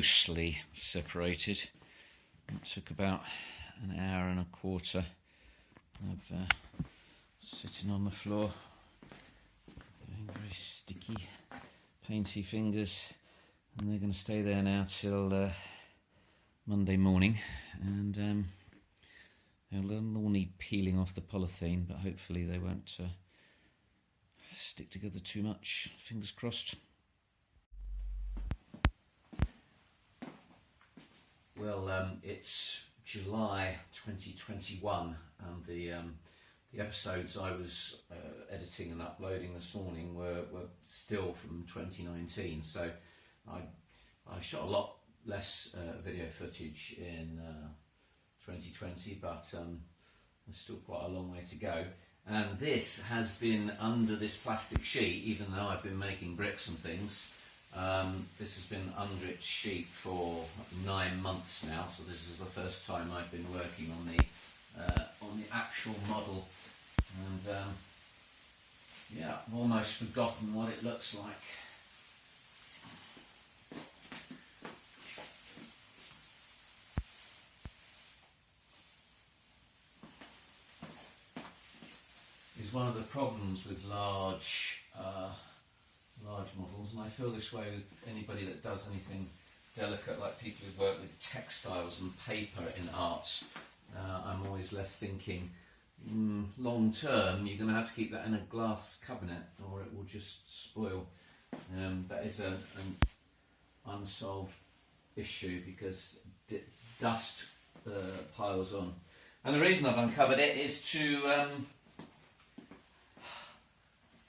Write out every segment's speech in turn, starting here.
mostly separated. It took about an hour and a quarter of sitting on the floor, getting very sticky, painty fingers, and they're going to stay there now till Monday morning, and they'll all need peeling off the polythene, but hopefully they won't stick together too much, fingers crossed. Well, it's July 2021, and the episodes I was editing and uploading this morning were still from 2019. So I shot a lot less video footage in 2020, but there's still quite a long way to go. And this has been under this plastic sheet, even though I've been making bricks and things. This has been under its sheet for 9 months now, so this is the first time I've been working on the actual model, and yeah, I've almost forgotten what it looks like. Is one of the problems with large models, and I feel this way with anybody that does anything delicate, like people who work with textiles and paper in arts. I'm always left thinking, long term you're going to have to keep that in a glass cabinet or it will just spoil. That is an unsolved issue because dust piles on. And the reason I've uncovered it is to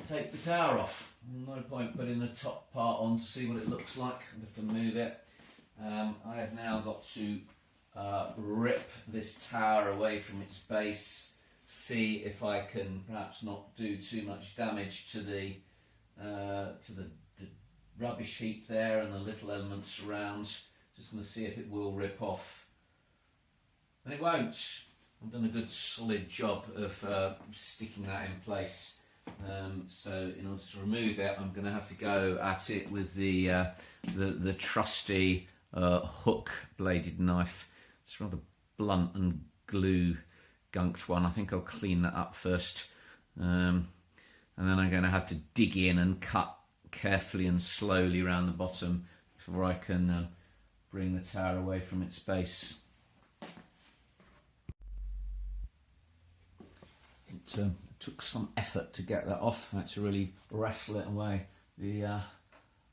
take the tower off. No point putting the top part on to see what it looks like. I have to move it. I have now got to rip this tower away from its base, see if I can perhaps not do too much damage to the rubbish heap there and the little elements around. Just going to see if it will rip off, and it won't. I've done a good solid job of sticking that in place. So in order to remove it, I'm going to have to go at it with the trusty hook bladed knife. It's rather blunt and glue gunked one. I think I'll clean that up first, and then I'm going to have to dig in and cut carefully and slowly around the bottom before I can bring the tower away from its base. It took some effort to get that off. I had to really wrestle it away. The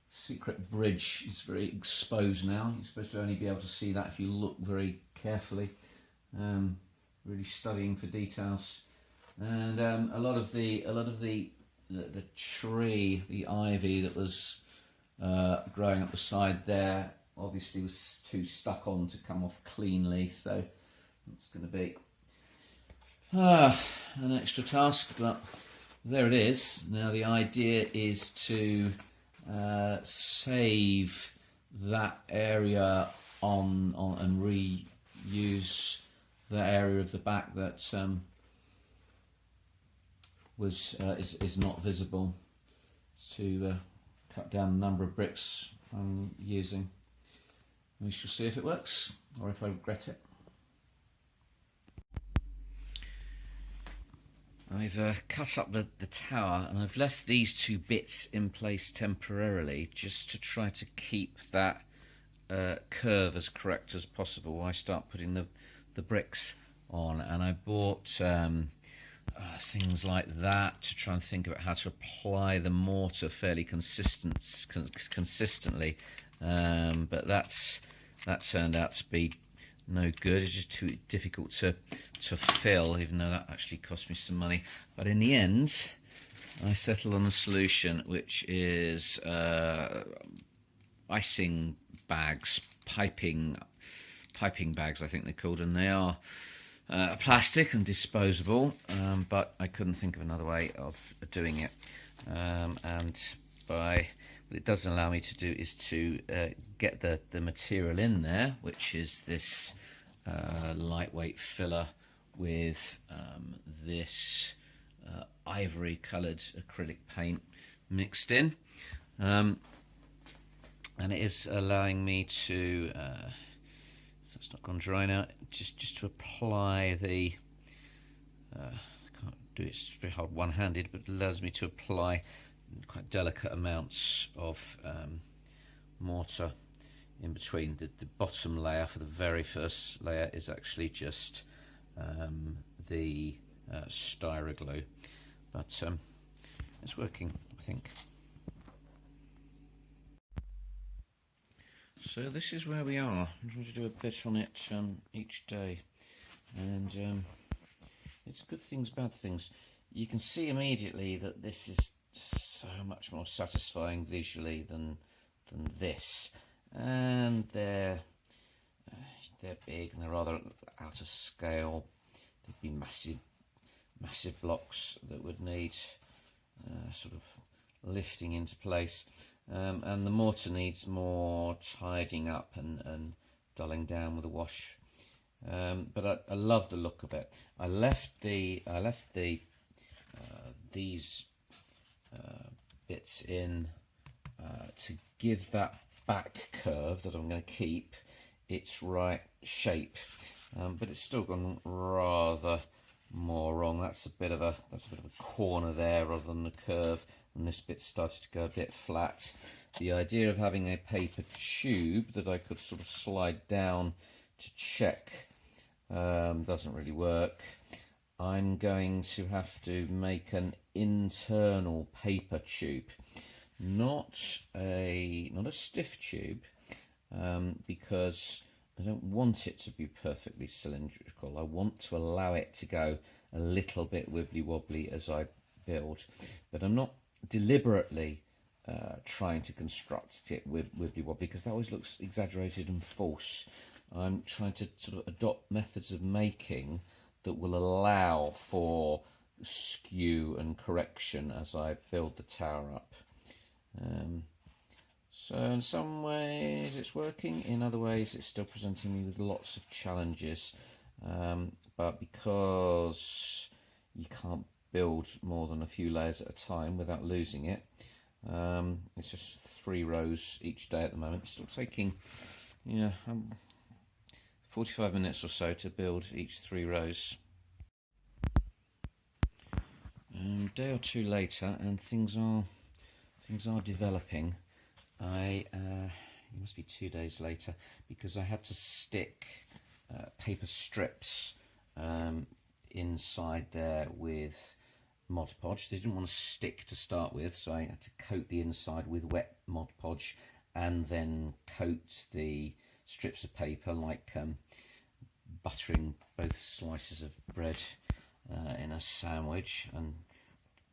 secret bridge is very exposed now. You're supposed to only be able to see that if you look very carefully, really studying for details. And a lot of the tree, the ivy that was growing up the side there, obviously was too stuck on to come off cleanly. So it's going to be an extra task, but there it is. Now the idea is to save that area on and reuse the area of the back that is not visible, to cut down the number of bricks I'm using. We shall see if it works or if I regret it. I've cut up the tower, and I've left these two bits in place temporarily just to try to keep that curve as correct as possible while I start putting the bricks on. And I bought things like that to try and think about how to apply the mortar fairly consistently, but that turned out to be no good. It's just too difficult to fill, even though that actually cost me some money. But in the end, I settled on a solution which is icing bags, piping bags, I think they're called, and they are plastic and disposable. But I couldn't think of another way of doing it, and what it does allow me to do is to get the material in there, which is this lightweight filler with this ivory coloured acrylic paint mixed in. and it is allowing me to, that's not gone dry now, just to apply the, I can't do it, it's very hard one-handed, but it allows me to apply quite delicate amounts of mortar in between. The bottom layer for the very first layer is actually just the styro glue, but it's working, I think. So this is where we are. I'm trying to do a bit on it each day, and it's good things, bad things. You can see immediately that this is just so much more satisfying visually than this, and they're big and they're rather out of scale. They'd be massive blocks that would need sort of lifting into place, and the mortar needs more tidying up and dulling down with a wash. But I love the look of it. I left these bits in to give that back curve that I'm going to keep its right shape, but it's still gone rather more wrong. That's a bit of a corner there rather than a curve, and this bit started to go a bit flat. The idea of having a paper tube that I could sort of slide down to check doesn't really work. I'm going to have to make an internal paper tube, not a stiff tube, because I don't want it to be perfectly cylindrical. I want to allow it to go a little bit wibbly-wobbly as I build, but I'm not deliberately trying to construct it with wibbly-wobbly, because that always looks exaggerated and false. I'm trying to sort of adopt methods of making that will allow for skew and correction as I build the tower up. So in some ways it's working, in other ways it's still presenting me with lots of challenges, but because you can't build more than a few layers at a time without losing it, it's just 3 rows each day at the moment. It's still taking 45 minutes or so to build each 3 rows. A day or two later, and things are developing. It must be 2 days later, because I had to stick paper strips inside there with Mod Podge. They didn't want to stick to start with, so I had to coat the inside with wet Mod Podge and then coat the strips of paper like buttering both slices of bread in a sandwich, and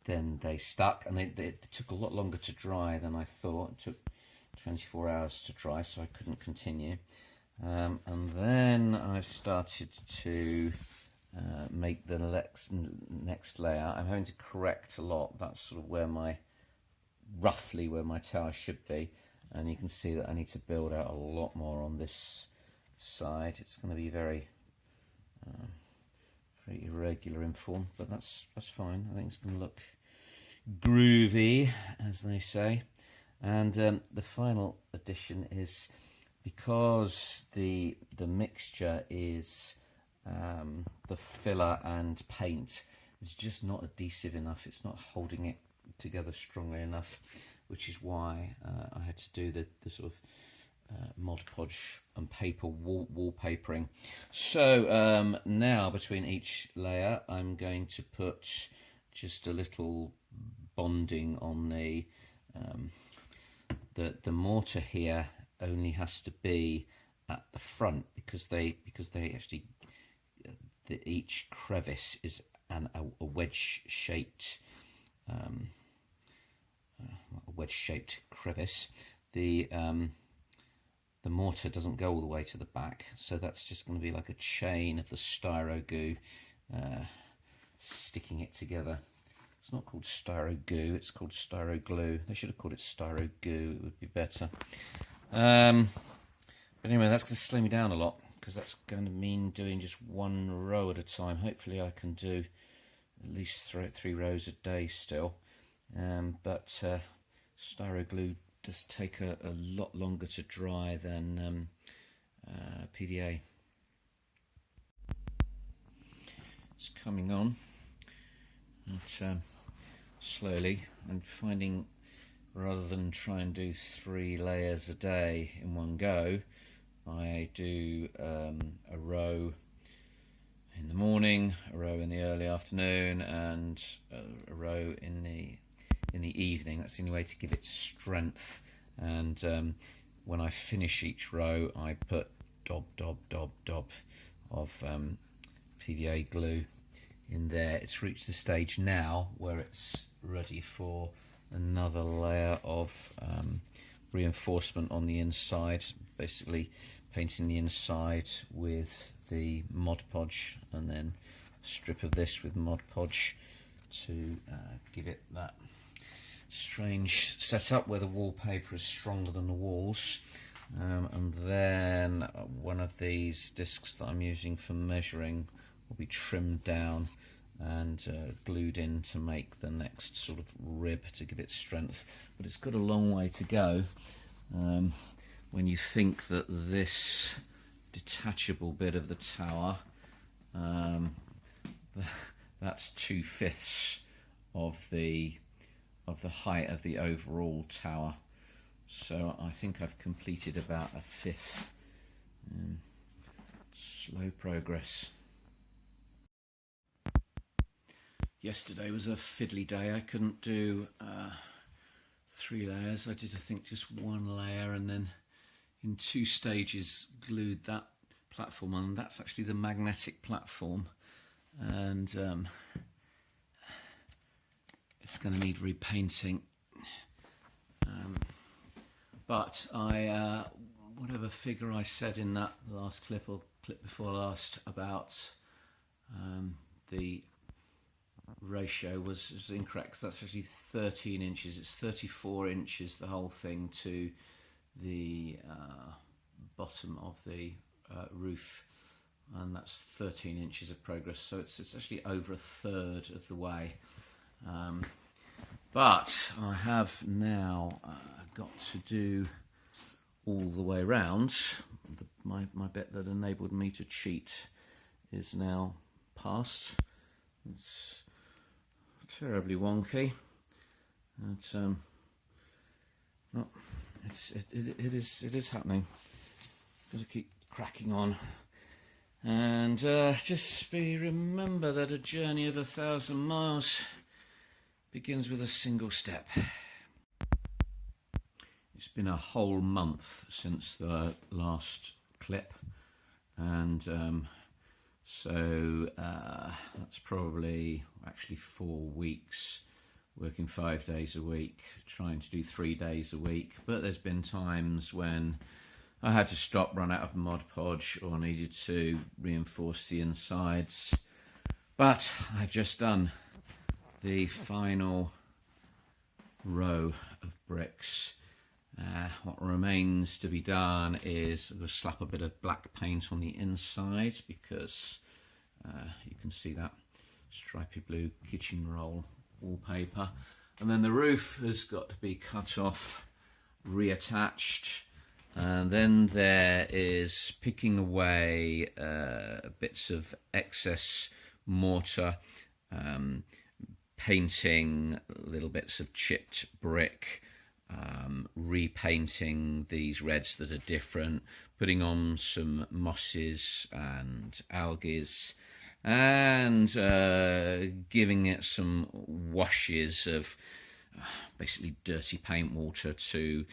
then they stuck, and they took a lot longer to dry than I thought. It took 24 hours to dry, so I couldn't continue. And then I started to make the next layer. I'm having to correct a lot. That's sort of roughly where my tower should be, and you can see that I need to build out a lot more on this side. It's going to be very irregular in form, but that's fine. I think it's going to look groovy, as they say. And the final addition is, because the mixture is the filler and paint, it's just not adhesive enough. It's not holding it together strongly enough, which is why I had to do the sort of Mod Podge and paper wallpapering. So now between each layer I'm going to put just a little bonding on the mortar here. Only has to be at the front, because they actually each crevice is a wedge shaped crevice. The mortar doesn't go all the way to the back, so that's just going to be like a chain of the styro goo sticking it together. It's not called styro goo, it's called styro glue. They should have called it styro goo, it would be better. But anyway, that's going to slow me down a lot, because that's going to mean doing just 1 row at a time. Hopefully I can do at least 3 rows a day still, but styro glue does take a lot longer to dry than PVA. It's coming on, but slowly. I'm finding, rather than try and do 3 layers a day in one go, I do a row in the morning, a row in the early afternoon, and a row in the evening. That's the only way to give it strength. And when I finish each row, I put dob of PVA glue in there. It's reached the stage now where it's ready for another layer of reinforcement on the inside, basically painting the inside with the Mod Podge, and then a strip of this with Mod Podge to give it that strange setup where the wallpaper is stronger than the walls. And then one of these discs that I'm using for measuring will be trimmed down and glued in to make the next sort of rib to give it strength. But it's got a long way to go. When you think that this detachable bit of the tower, that's 2/5 of the height of the overall tower. So I think I've completed about 1/5. Slow progress. Yesterday was a fiddly day. I couldn't do 3 layers. I did, I think, just 1 layer, and then in 2 stages glued that platform on. That's actually the magnetic platform, and it's going to need repainting. But I, whatever figure I said in that last clip or clip before last about the ratio was incorrect, 'cause that's actually 13 inches. It's 34 inches, the whole thing, to the bottom of the roof, and that's 13 inches of progress. So it's actually over 1/3 of the way. But I have now got to do all the way round. My bit that enabled me to cheat is now past. It's terribly wonky. It is happening. Got to keep cracking on, and just remember that a journey of 1,000 miles begins with a single step. It's been a whole month since the last clip, and so that's probably actually 4 weeks, working 5 days a week, trying to do 3 days a week. But there's been times when I had to stop, run out of Mod Podge, or needed to reinforce the insides. But I've just done the final row of bricks. What remains to be done is we'll slap a bit of black paint on the inside, because you can see that stripy blue kitchen roll wallpaper, and then the roof has got to be cut off, reattached, and then there is picking away bits of excess mortar, painting little bits of chipped brick, repainting these reds that are different, putting on some mosses and algaes, and giving it some washes of basically dirty paint water to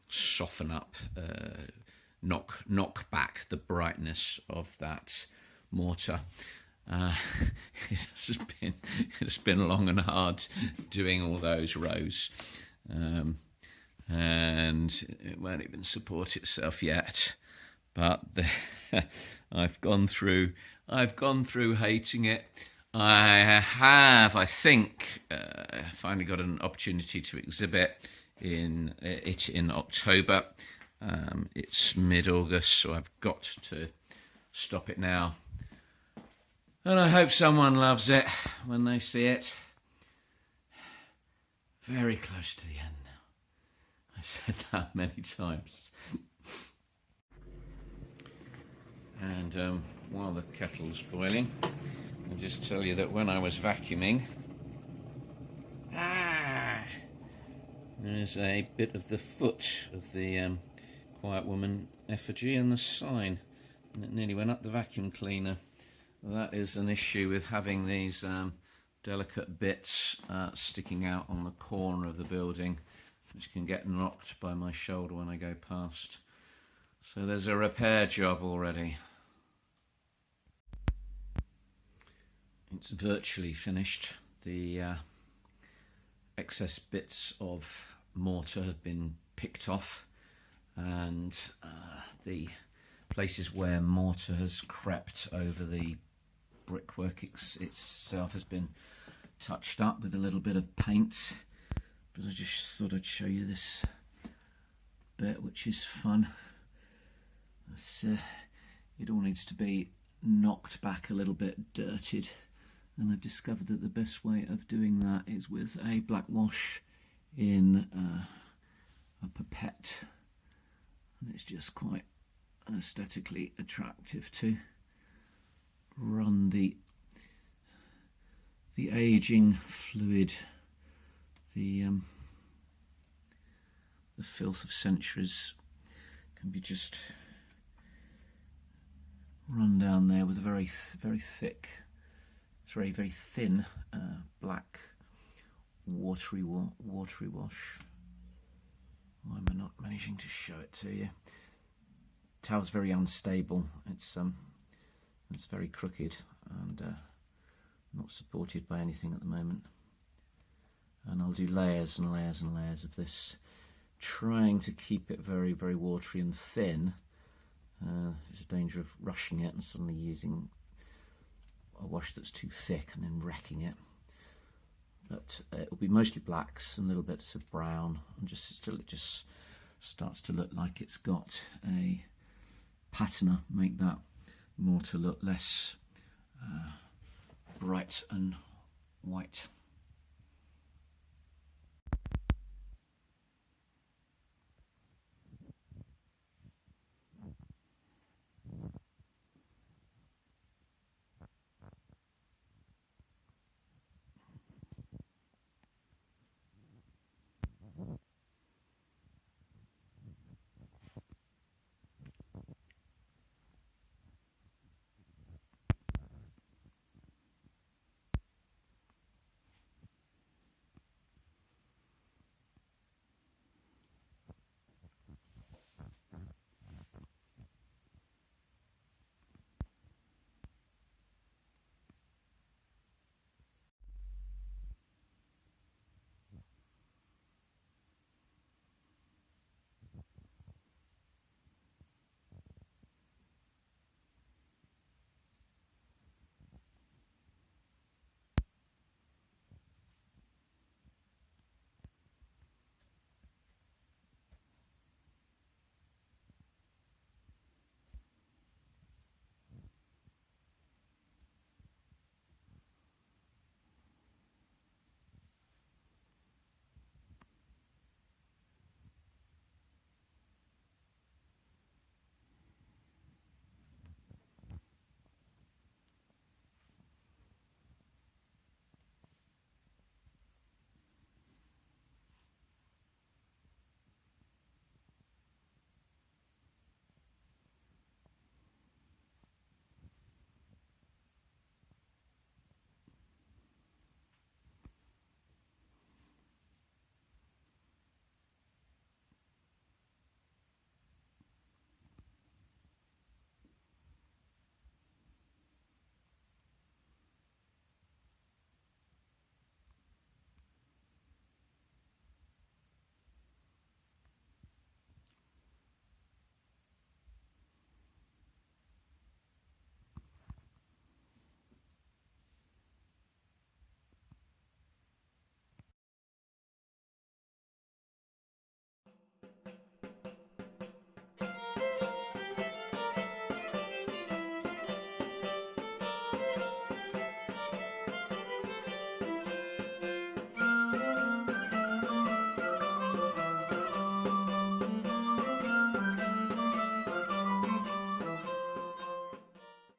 soften up, knock back the brightness of that mortar. It's been long and hard doing all those rows, and it won't even support itself yet. But I've gone through hating it. I think, finally got an opportunity to exhibit in October. It's mid-August, so I've got to stop it now. And I hope someone loves it when they see it. Very close to the end now. I've said that many times. And while the kettle's boiling, I'll just tell you that when I was vacuuming, there's a bit of the foot of the Quiet Woman effigy and the sign, and it nearly went up the vacuum cleaner. That is an issue with having these delicate bits sticking out on the corner of the building, which can get knocked by my shoulder when I go past. So there's a repair job already. It's virtually finished. The excess bits of mortar have been picked off, and the places where mortar has crept over the brickwork itself has been touched up with a little bit of paint. But I just thought I'd show you this bit, which is fun. It all needs to be knocked back a little bit, dirtied, and I've discovered that the best way of doing that is with a black wash in a pipette, and it's just quite aesthetically attractive to run the aging fluid, the filth of centuries can be just run down there with a very thick, very thin black watery wash. Why am I not managing to show it to you? The towel's very unstable. It's very crooked and not supported by anything at the moment. And I'll do layers and layers and layers of this, trying to keep it very watery and thin. There's a danger of rushing it and suddenly using a wash that's too thick and then wrecking it. But it'll be mostly blacks and little bits of brown, and just till it just starts to look like it's got a patina, make that mortar look less bright and white.